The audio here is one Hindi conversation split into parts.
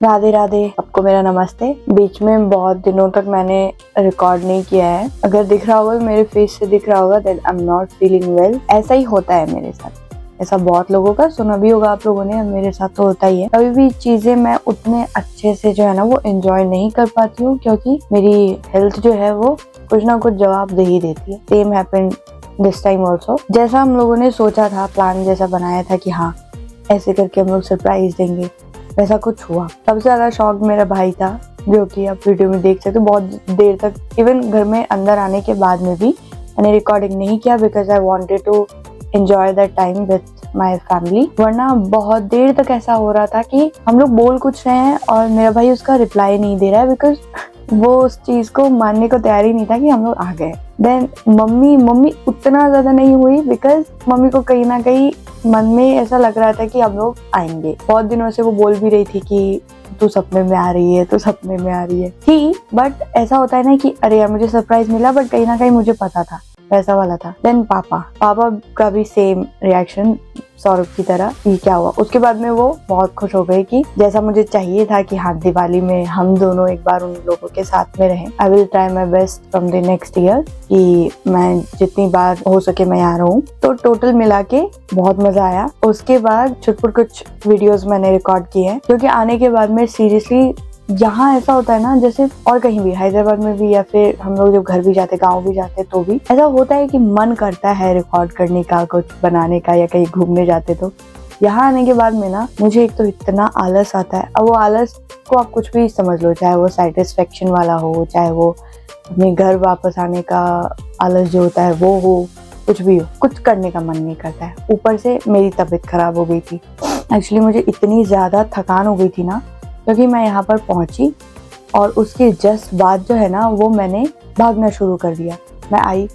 राधे राधे, सबको मेरा नमस्ते। बीच में बहुत दिनों तक मैंने रिकॉर्ड नहीं किया है। अगर दिख रहा होगा, मेरे फेस से दिख रहा होगा that I am not feeling well. ऐसा ही होता है मेरे साथ, ऐसा बहुत लोगों का सुना भी होगा आप लोगों ने, मेरे साथ तो होता ही है। कभी भी चीजें मैं उतने अच्छे से जो है ना वो एंजॉय नहीं कर पाती हूँ, क्योंकि मेरी हेल्थ जो है वो कुछ ना कुछ जवाब दे ही देती है। Same happened this time also. जैसा हम लोगों ने सोचा था, प्लान जैसा बनाया था कि हाँ ऐसे करके हम लोग सरप्राइज देंगे, वैसा कुछ हुआ। सबसे ज्यादा शॉक मेरा भाई था, जो कि आप वीडियो में देख सकते हो। बहुत देर तक इवन घर में अंदर आने के बाद में भी मैंने रिकॉर्डिंग नहीं किया, because I wanted to enjoy that time with my family. वरना बहुत देर तक ऐसा हो रहा था कि हम लोग बोल कुछ रहे हैं और मेरा भाई उसका रिप्लाई नहीं दे रहा है, बिकॉज वो उस चीज को मानने को तैयार ही नहीं था कि हम लोग आ गए। देन मम्मी उतना ज्यादा नहीं हुई, बिकॉज मम्मी को कहीं ना कहीं मन में ऐसा लग रहा था कि हम लोग आएंगे। बहुत दिनों से वो बोल भी रही थी कि तू सपने में आ रही है, तू सपने में आ रही है थी। बट ऐसा होता है ना कि अरे यार मुझे सरप्राइज मिला, बट कहीं ना कहीं मुझे पता था, वैसा वाला था। देन पापा का भी सेम रिएक्शन सौरभ की तरह ही क्या हुआ। उसके बाद में वो बहुत खुश हो गई कि जैसा मुझे चाहिए था कि हाँ दिवाली में हम दोनों एक बार उन लोगों के साथ में रहें। I will try my best from the next year कि मैं जितनी बार हो सके मैं यहाँ रहूँ। तो टोटल मिला के बहुत मजा आया। उसके बाद छुटपुट कुछ वीडियोस मैंने रिकॉर्ड किए हैं, क्योंकि आने के बाद में सीरियसली यहाँ ऐसा होता है ना, जैसे और कहीं भी हैदराबाद में भी या फिर हम लोग जब घर भी जाते गाँव भी जाते तो भी ऐसा होता है कि मन करता है रिकॉर्ड करने का, कुछ बनाने का, या कहीं घूमने जाते। तो यहाँ आने के बाद में ना मुझे एक तो इतना आलस आता है। अब वो आलस को आप कुछ भी समझ लो, चाहे वो सेटिस्फेक्शन वाला हो, चाहे वो अपने घर वापस आने का आलस जो होता है वो हो, कुछ भी हो, कुछ करने का मन नहीं करता है। ऊपर से मेरी तबीयत खराब हो गई थी। एक्चुअली मुझे इतनी ज्यादा थकान हो गई थी ना, क्योंकि मैं यहाँ पर पहुंची और उसके जस्ट बाद जो है ना वो मैंने भागना शुरू कर दिया। मैं आई,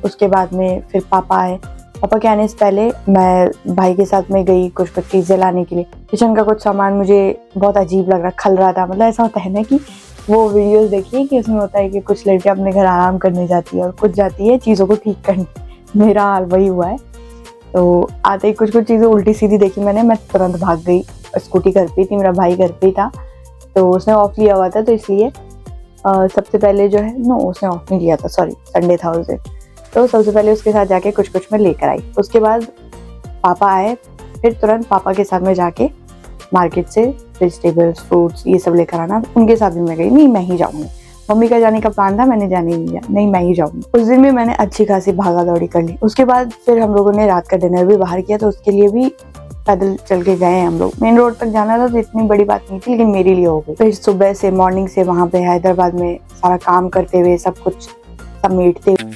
उसके बाद में फिर पापा आए। पापा के आने से पहले मैं भाई के साथ में गई कुछ चीजें लाने के लिए। किचन का कुछ सामान मुझे बहुत अजीब लग रहा, खल रहा था। मतलब ऐसा होता है ना कि वो वीडियोस देखिए कि उसमें होता है कि कुछ लड़कियां अपने घर आराम करने जाती है और कुछ जाती है चीजों को ठीक करने। मेरा हाल वही हुआ है। तो आते ही कुछ चीजें उल्टी सीधी देखी मैंने, मैं तुरंत भाग गई। स्कूटी घर पे थी, मेरा भाई घर पे था, तो उसने ऑफ लिया हुआ था, तो इसलिए सबसे पहले जो है उसने ऑफ नहीं लिया था, सॉरी संडे था उस दिन। तो सबसे पहले उसके साथ जाके कुछ मैं लेकर आई। उसके बाद पापा आए, फिर तुरंत पापा के साथ में जाके मार्केट से वेजिटेबल्स फ्रूट्स ये सब लेकर आना। उनके साथ भी मैं गई, नहीं मैं ही जाऊंगी। मम्मी का जाने का प्लान था, मैंने जाने नहीं दिया, नहीं मैं ही जाऊंगी। उस दिन भी मैंने अच्छी खासी भागा दौड़ी कर ली। उसके बाद फिर हम लोगों ने रात का डिनर भी बाहर किया, तो उसके लिए भी पैदल चल के गए हम लोग। मेन रोड तक जाना था, तो इतनी बड़ी बात नहीं थी, लेकिन मेरे लिए हो गई। फिर सुबह से मॉर्निंग से वहां पे हैदराबाद में सारा काम करते हुए, सब कुछ समेटते हुए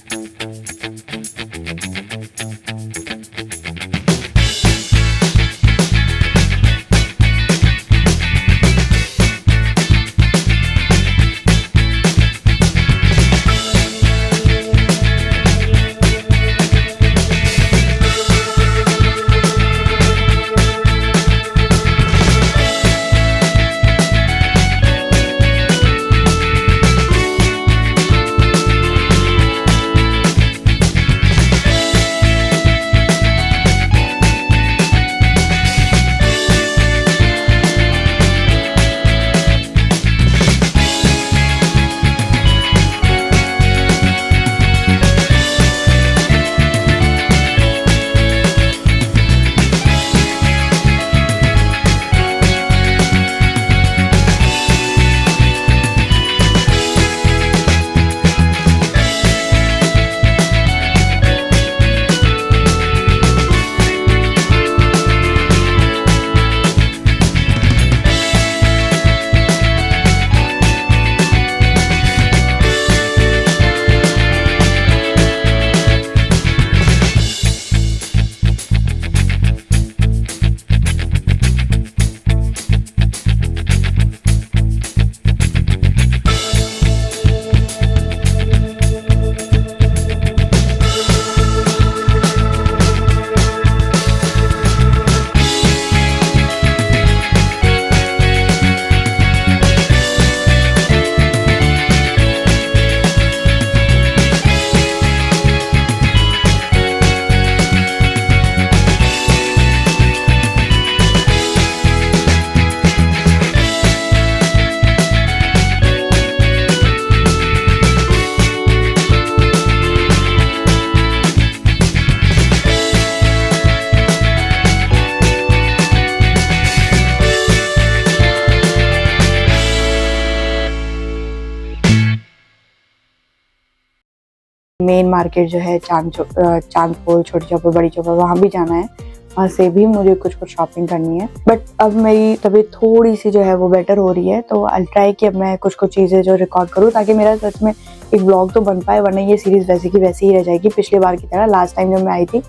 मेन मार्केट जो है चांदपुर, छोटी चौपड़, बड़ी चौपड़, वहाँ भी जाना है। वहाँ से भी मुझे कुछ शॉपिंग करनी है। बट अब मेरी तबीयत थोड़ी सी जो है वो बेटर हो रही है, तो आई ट्राई कि अब मैं कुछ चीज़ें जो रिकॉर्ड करूँ, ताकि मेरा सच में एक व्लॉग तो बन पाए, वरना ये सीरीज वैसे की वैसे ही रह जाएगी पिछली बार की तरह। लास्ट टाइम जब मैं आई थी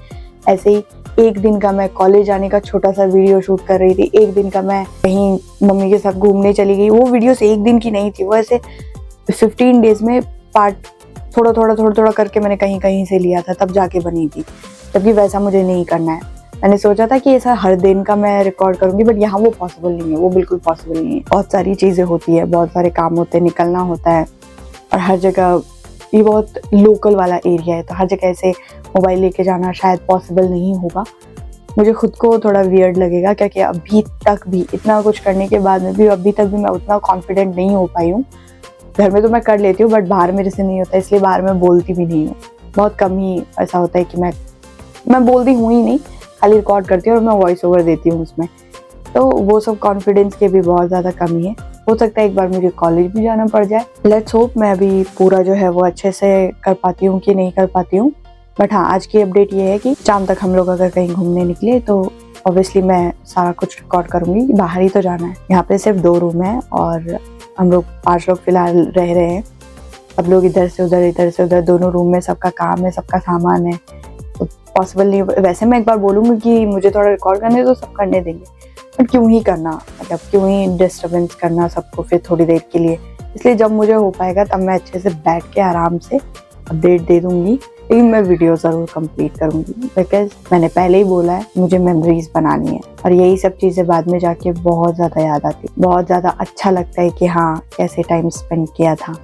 ऐसे ही एक दिन का मैं कॉलेज जाने का छोटा सा वीडियो शूट कर रही थी, एक दिन का मैं कहीं मम्मी के साथ घूमने चली गई। वो वीडियोस एक दिन की नहीं थी, वो ऐसे 15 डेज में पार्ट थोड़ा करके मैंने कहीं से लिया था, तब जाके बनी थी। जबकि वैसा मुझे नहीं करना है। मैंने सोचा था कि ऐसा हर दिन का मैं रिकॉर्ड करूंगी, बट यहाँ वो पॉसिबल नहीं है, वो बिल्कुल पॉसिबल नहीं है। बहुत सारी चीज़ें होती है, बहुत सारे काम होते हैं, निकलना होता है, और हर जगह ये बहुत लोकल वाला एरिया है, तो हर जगह ऐसे मोबाइल लेके जाना शायद पॉसिबल नहीं होगा। मुझे खुद को थोड़ा वियर्ड लगेगा, क्योंकि अभी तक भी इतना कुछ करने के बाद में भी अभी तक भी मैं उतना कॉन्फिडेंट नहीं हो पाई हूँ। घर में तो मैं कर लेती हूँ, बट बाहर मेरे से नहीं होता, इसलिए बाहर मैं बोलती भी नहीं हूँ। बहुत कम ही ऐसा होता है कि मैं बोलती हूँ ही नहीं, खाली रिकॉर्ड करती हूँ और मैं वॉइस ओवर देती हूँ उसमें। तो वो सब कॉन्फिडेंस की भी बहुत ज़्यादा कमी है। हो सकता है एक बार मुझे कॉलेज भी जाना पड़ जाए। लेट्स होप मैं अभी पूरा जो है वो अच्छे से कर पाती हूँ कि नहीं कर पाती हूँ। बट हाँ, आज की अपडेट ये है कि शाम तक हम लोग अगर कहीं घूमने निकले तो ऑब्वियसली मैं सारा कुछ रिकॉर्ड करूँगी। बाहर ही तो जाना है। यहाँ पे सिर्फ 2 रूम है और हम लोग 5 लोग फिलहाल रह रहे हैं। सब लोग इधर से उधर दोनों रूम में सबका काम है, सबका सामान है, तो पॉसिबल नहीं। वैसे मैं एक बार बोलूँगी कि मुझे थोड़ा रिकॉर्ड करने तो सब करने देंगे, बट क्यों ही करना, मतलब क्यों ही डिस्टर्बेंस करना सबको फिर थोड़ी देर के लिए। इसलिए जब मुझे हो पाएगा तब मैं अच्छे से बैठ के आराम से अपडेट दे दूँगी। लेकिन मैं वीडियो ज़रूर कंप्लीट करूँगी, बिकॉज मैंने पहले ही बोला है मुझे मेमोरीज बनानी है, और यही सब चीज़ें बाद में जाके बहुत ज़्यादा याद आती, बहुत ज़्यादा अच्छा लगता है कि हाँ कैसे टाइम स्पेंड किया था।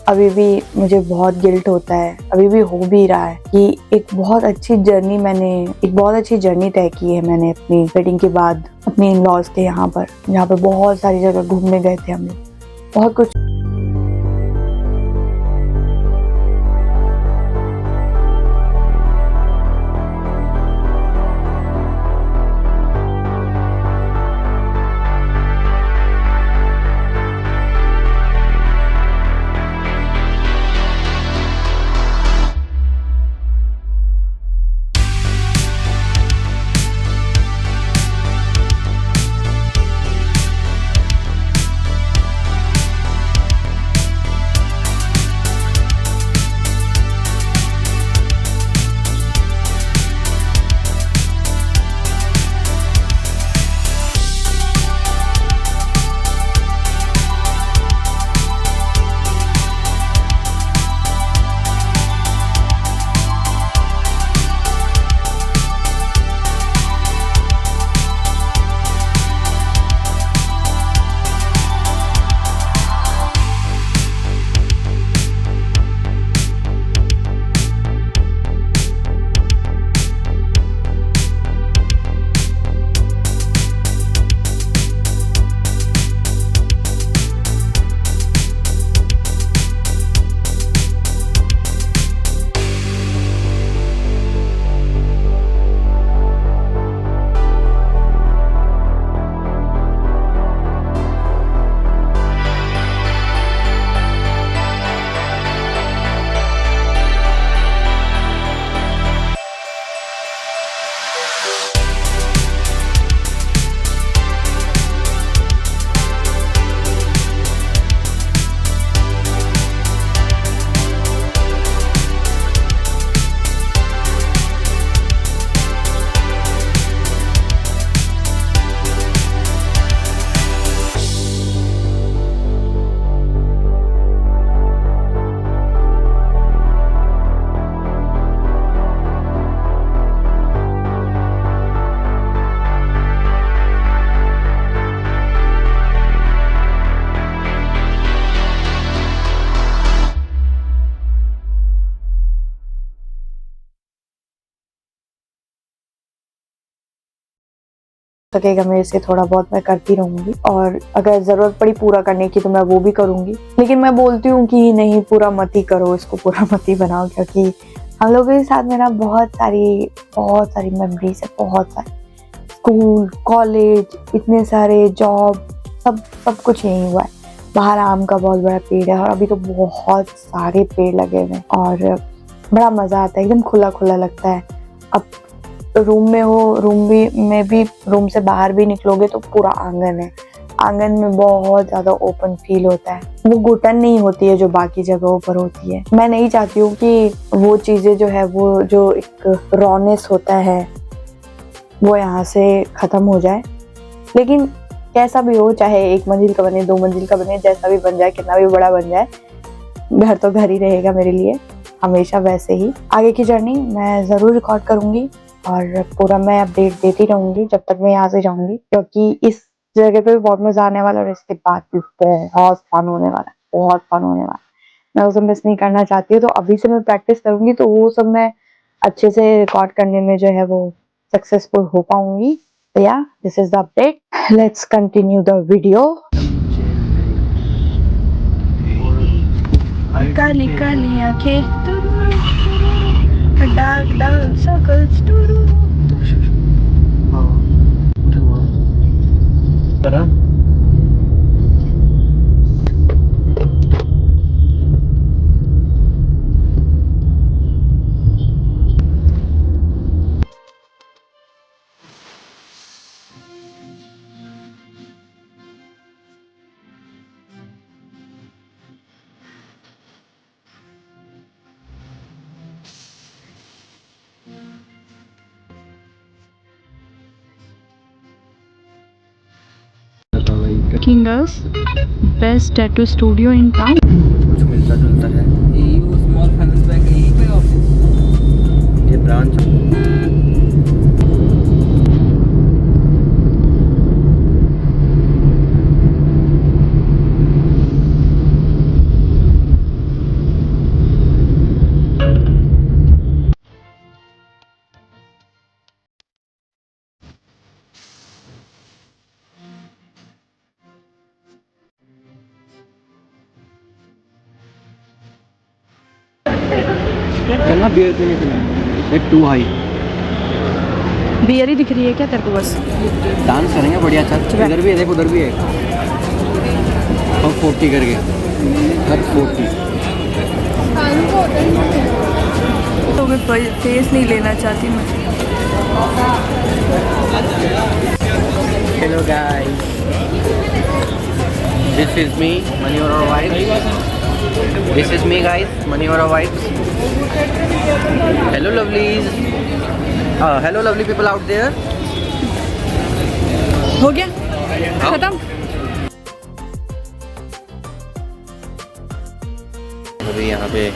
अभी भी मुझे बहुत गिल्ट होता है, अभी भी हो भी रहा है कि एक बहुत अच्छी जर्नी तय की है मैंने अपनी वेडिंग के बाद अपने इन-लॉज के यहाँ पर, जहाँ पे बहुत सारी जगह घूमने गए थे हम लोग, बहुत कुछ। सकेगा मेरे से थोड़ा बहुत मैं करती रहूंगी, और अगर जरूरत पड़ी पूरा करने की तो मैं वो भी करूंगी। लेकिन मैं बोलती हूँ कि नहीं, पूरा मत ही करो, इसको पूरा मत ही बनाओ, क्योंकि हम लोगों के साथ मेरा बहुत सारी मेमोरीज है, बहुत सारी, स्कूल, कॉलेज, इतने सारे जॉब, सब कुछ यही हुआ है। बाहर आम का बहुत बड़ा पेड़ है और अभी तो बहुत सारे पेड़ लगे हुए हैं, और बड़ा मज़ा आता है, एकदम खुला खुला लगता है। अब रूम में हो, रूम से बाहर भी निकलोगे तो पूरा आंगन है, आंगन में बहुत ज़्यादा ओपन फील होता है। वो घुटन नहीं होती है जो बाकी जगहों पर होती है। मैं नहीं चाहती हूँ कि वो चीज़ें जो है, वो जो एक रॉनेस होता है वो यहाँ से ख़त्म हो जाए। लेकिन कैसा भी हो, चाहे 1 मंजिल का बने, 2 मंजिल का बने, जैसा भी बन जाए, कितना भी बड़ा बन जाए, घर तो घर ही रहेगा मेरे लिए हमेशा। वैसे ही आगे की जर्नी मैं ज़रूर रिकॉर्ड करूँगी और पूरा मैं अपडेट देती रहूँगी जब तक मैं यहाँ से जाऊँगी, क्योंकि इस जगह पे भी बहुत मज़ा आने वाला है और इसके बाद भी बहुत फन होने वाला है, बहुत फन होने वाला है। मैं उसे मिस नहीं करना चाहती हूँ, तो अभी से मैं प्रैक्टिस करूँगी तो वो सब मैं अच्छे से रिकॉर्ड करने में जो है वो सक्सेसफुल हो पाऊंगी। तो yeah this is the update, let's continue the video. काली काली आंखें, dark dark circles, Kingas, best tattoo studio in town. कुछ मिलता जुलता है। वो स्मॉल फाइनेंस बैंक यही पे ऑफिस, ये ब्रांच चलना बियर पीने के लिए। एक टू हाई बियर ही दिख रही है क्या तेरे को? बस डांस करेंगे बढ़िया। चल इधर भी है, देख उधर भी है। और 40 करके हर 40। तो मैं फेस नहीं लेना चाहती मैं। Hello guys, this is me money और vibes. This is me guys, money और vibes. Hello lovelies, hello lovely people out there. हो गया खत्म। अभी यहाँ पे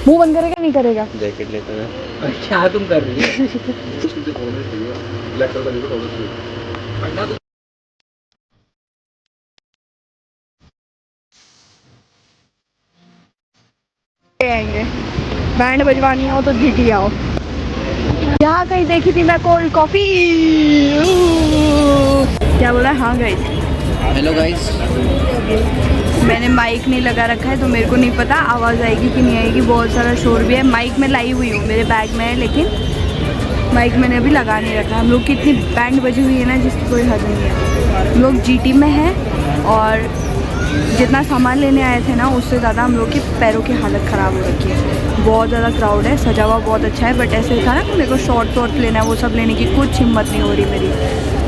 मुंह बंद करेगा नहीं करेगा? जैकेट लेते हैं। क्या तुम कर रही है? आएंगे, बैंड बजवानी हो तो जीटी आओ। यहाँ कहीं देखी थी मैं कोल्ड कॉफी। क्या बोला? हाँ गाइस, हेलो गाइस, मैंने माइक नहीं लगा रखा है तो मेरे को नहीं पता आवाज़ आएगी कि नहीं आएगी। बहुत सारा शोर भी है। माइक में लाई हुई हूँ, मेरे बैग में है, लेकिन माइक मैंने अभी लगा नहीं रखा। हम लोग की इतनी बैंड बजी हुई है ना जिसकी कोई हद नहीं है। हम लोग जीटी में हैं और जितना सामान लेने आए थे ना उससे ज़्यादा हम लोग की पैरों की हालत ख़राब हो रखी है। बहुत ज़्यादा क्राउड है, सजा हुआ बहुत अच्छा है, बट ऐसे था ना कि मेरे को शॉर्ट लेना है, वो सब लेने की कुछ हिम्मत नहीं हो रही मेरी।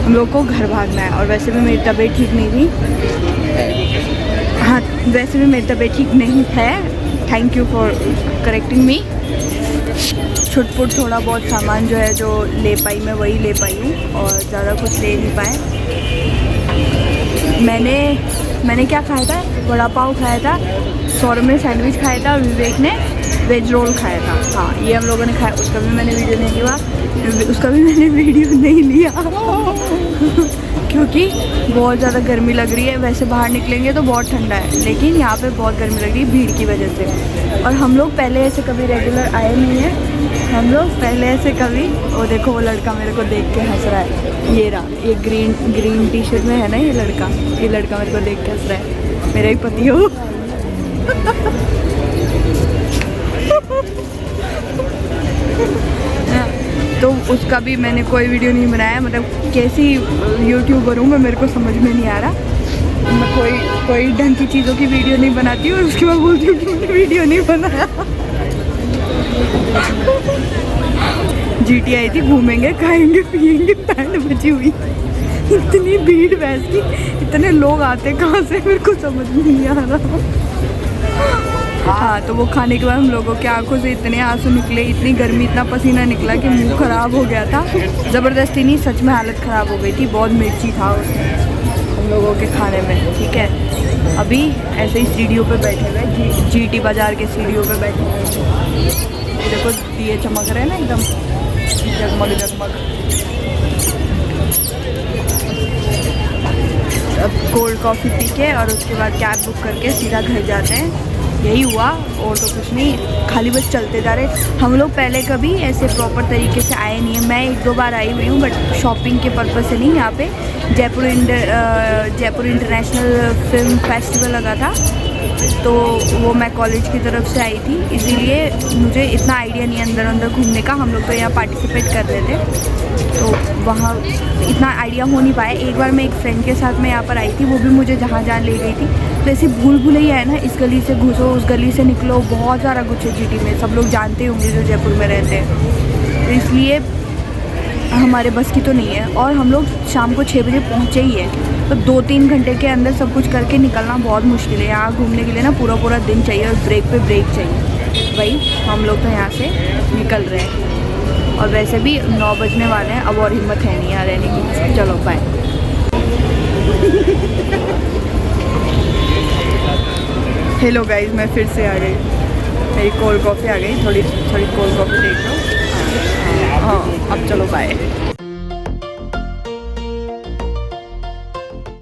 हम लोग को घर भागना है और वैसे भी मेरी तबीयत ठीक नहीं थी। हाँ, वैसे भी मेरी तबीयत ठीक नहीं है। Thank you for correcting me. छुटपुट थोड़ा बहुत सामान जो है जो ले पाई मैं वही ले पाई हूँ और ज़्यादा कुछ ले नहीं पाए। मैंने क्या खाया था? वड़ा पाव खाया था, सौरभ ने सैंडविच खाया था और विवेक ने वेज रोल खाया था। हाँ, ये हम लोगों ने खाया। उसका भी मैंने वीडियो नहीं लिया क्योंकि बहुत ज़्यादा गर्मी लग रही है। वैसे बाहर निकलेंगे तो बहुत ठंडा है, लेकिन यहाँ पे बहुत गर्मी लग रही है भीड़ की वजह से। और हम लोग पहले ऐसे कभी रेगुलर आए नहीं हैं। हम लोग पहले ऐसे कभी, वो देखो वो लड़का मेरे को देख के हंस रहा है। ये रहा, ये ग्रीन टी शर्ट में है ना ये लड़का मेरे को देख के हंस रहा है। मेरा ही पति हो। तो उसका भी मैंने कोई वीडियो नहीं बनाया। मतलब कैसी यूट्यूबर हूँ मैं, मेरे को समझ में नहीं आ रहा। मैं कोई ढंग की चीज़ों की वीडियो नहीं बनाती और उसके बाद बोलती हूँ कि मैंने वीडियो नहीं बनाया। जीटी आई थी, घूमेंगे खाएंगे पिएंगे, बैंड बजी हुई। इतनी भीड़ भैंस की, इतने लोग आते कहाँ से मेरे को समझ नहीं आ रहा। हाँ, तो वो खाने के बाद हम लोगों की आंखों से इतने आंसू निकले, इतनी गर्मी, इतना पसीना निकला कि मुंह खराब हो गया था। ज़बरदस्ती नहीं, सच में हालत ख़राब हो गई थी। बहुत मिर्ची था उसमें हम लोगों के खाने में। ठीक है, अभी ऐसे ही सीढ़ियों पे बैठे हुए, जीटी बाज़ार के सीढ़ियों पे बैठे हुए। देखो दिए चमक रहे हैं ना एकदम जगमग जगमग। अब कोल्ड कॉफ़ी पी के और उसके बाद कैब बुक करके सीधा घर जाते हैं। यही हुआ और तो कुछ नहीं, खाली बस चलते जा रहे। हम लोग पहले कभी ऐसे प्रॉपर तरीके से आए नहीं हैं। मैं 1-2 बार आई हुई हूँ, बट शॉपिंग के पर्पज़ से नहीं। यहाँ पे जयपुर इंटरनेशनल फिल्म फेस्टिवल लगा था, तो वो मैं कॉलेज की तरफ से आई थी, इसीलिए मुझे इतना आइडिया नहीं है अंदर अंदर घूमने का। हम लोग तो यहाँ पार्टिसिपेट कर रहे थे, तो वहाँ इतना आइडिया हो नहीं पाया। एक बार मैं एक फ्रेंड के साथ मैं यहाँ पर आई थी, वो भी मुझे जहाँ ले गई थी। तो ऐसे भूल भुलैया है ना, इस गली से घुसो उस गली से निकलो, बहुत सारा कुछ है जीटी में। सब लोग जानते होंगे जो जयपुर में रहते हैं, तो इसलिए हमारे बस की तो नहीं है। और हम लोग शाम को 6 बजे पहुँचे ही है, तो 2-3 घंटे के अंदर सब कुछ करके निकलना बहुत मुश्किल है। यहाँ घूमने के लिए ना पूरा दिन चाहिए और ब्रेक पे ब्रेक चाहिए। भाई हम लोग तो यहाँ से निकल रहे हैं, और वैसे भी 9 बजने वाले हैं, अब और हिम्मत है नहीं यहाँ रहने की। चलो बाय। हेलो गाइस, मैं फिर से आ गई। मेरी कोल्ड कॉफ़ी आ गई, थोड़ी कोल्ड कॉफ़ी देख लो। हाँ, अब चलो बाय।